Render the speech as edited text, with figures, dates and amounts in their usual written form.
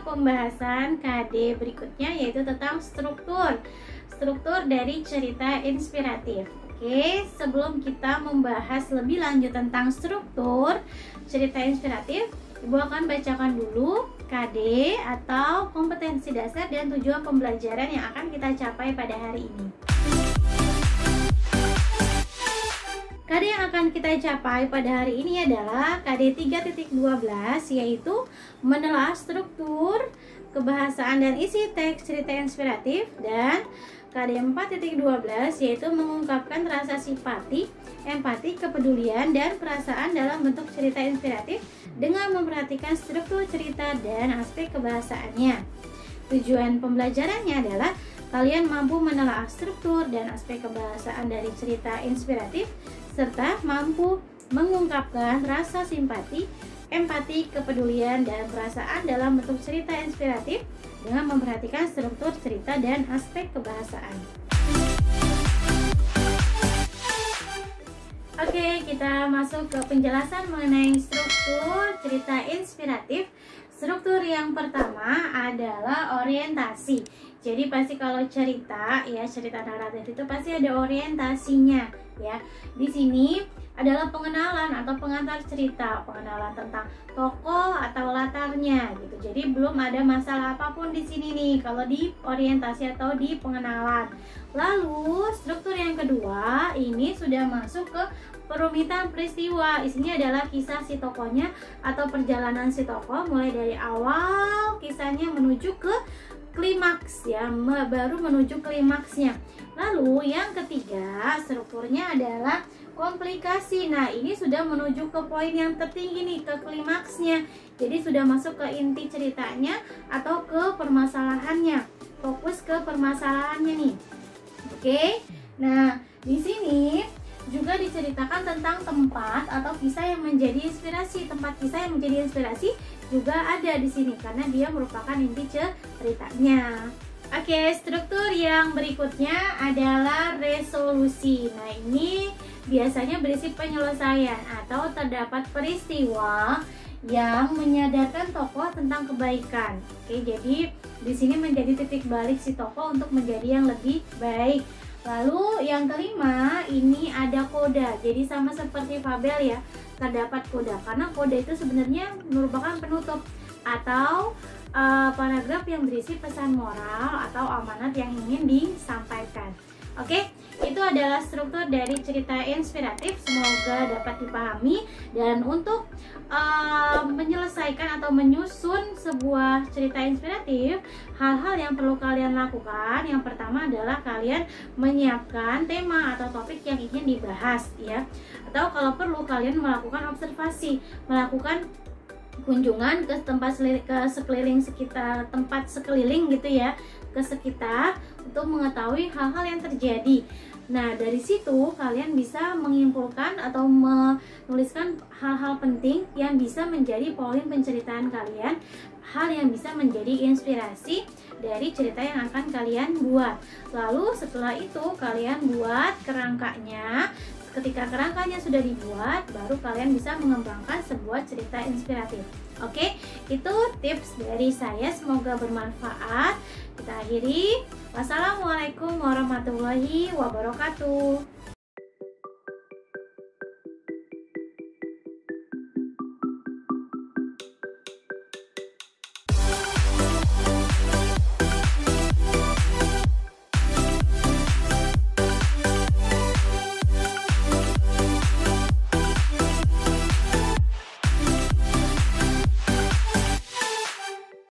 pembahasan KD berikutnya, yaitu tentang struktur dari cerita inspiratif. Oke, sebelum kita membahas lebih lanjut tentang struktur cerita inspiratif, Ibu akan bacakan dulu KD atau kompetensi dasar dan tujuan pembelajaran yang akan kita capai pada hari ini. KD yang akan kita capai pada hari ini adalah KD 3.12, yaitu menelaah struktur, kebahasaan dan isi teks cerita inspiratif, dan KD 4.12 yaitu mengungkapkan rasa simpati, empati, kepedulian, dan perasaan dalam bentuk cerita inspiratif dengan memperhatikan struktur cerita dan aspek kebahasaannya. Tujuan pembelajarannya adalah kalian mampu menelaah struktur dan aspek kebahasaan dari cerita inspiratif serta mampu mengungkapkan rasa simpati, empati, kepedulian, dan perasaan dalam bentuk cerita inspiratif dengan memperhatikan struktur cerita dan aspek kebahasaan. Oke, kita masuk ke penjelasan mengenai struktur cerita inspiratif. Struktur yang pertama adalah orientasi. Jadi pasti kalau cerita naratif itu pasti ada orientasinya ya. Di sini adalah pengenalan atau pengantar cerita, pengenalan tentang tokoh atau latarnya gitu. Jadi belum ada masalah apapun di sini nih kalau di orientasi atau di pengenalan. Lalu struktur yang kedua ini sudah masuk ke perumitan peristiwa. Isinya adalah kisah si tokohnya atau perjalanan si tokoh mulai dari awal kisahnya menuju ke klimaks ya, baru menuju klimaksnya. Lalu yang ketiga strukturnya adalah komplikasi. Nah, ini sudah menuju ke poin yang tertinggi nih, ke klimaksnya. Jadi sudah masuk ke inti ceritanya atau ke permasalahannya. Fokus ke permasalahannya nih. Oke. Nah, di sini juga diceritakan tentang tempat atau kisah yang menjadi inspirasi. Tempat kisah yang menjadi inspirasi juga ada di sini karena dia merupakan inti ceritanya. Oke, struktur yang berikutnya adalah resolusi. Nah, ini biasanya berisi penyelesaian atau terdapat peristiwa yang menyadarkan tokoh tentang kebaikan. Oke, jadi di sini menjadi titik balik si tokoh untuk menjadi yang lebih baik. Lalu yang kelima ini ada koda. Jadi sama seperti fabel ya, terdapat koda karena koda itu sebenarnya merupakan penutup atau paragraf yang berisi pesan moral atau amanat yang ingin disampaikan. Oke, itu adalah struktur dari cerita inspiratif. Semoga dapat dipahami. Dan untuk menyelesaikan atau menyusun sebuah cerita inspiratif, hal-hal yang perlu kalian lakukan, yang pertama adalah kalian menyiapkan tema atau topik yang ingin dibahas ya. Atau kalau perlu kalian melakukan observasi, melakukan kunjungan ke tempat sekeliling gitu ya, ke sekitar untuk mengetahui hal-hal yang terjadi. Nah, dari situ kalian bisa menyimpulkan atau menuliskan hal-hal penting yang bisa menjadi poin penceritaan kalian, hal yang bisa menjadi inspirasi dari cerita yang akan kalian buat. Lalu setelah itu kalian buat kerangkanya. Ketika kerangkanya sudah dibuat, baru kalian bisa mengembangkan sebuah cerita inspiratif. Oke, itu tips dari saya, semoga bermanfaat. Kita akhiri. Wassalamualaikum warahmatullahi wabarakatuh.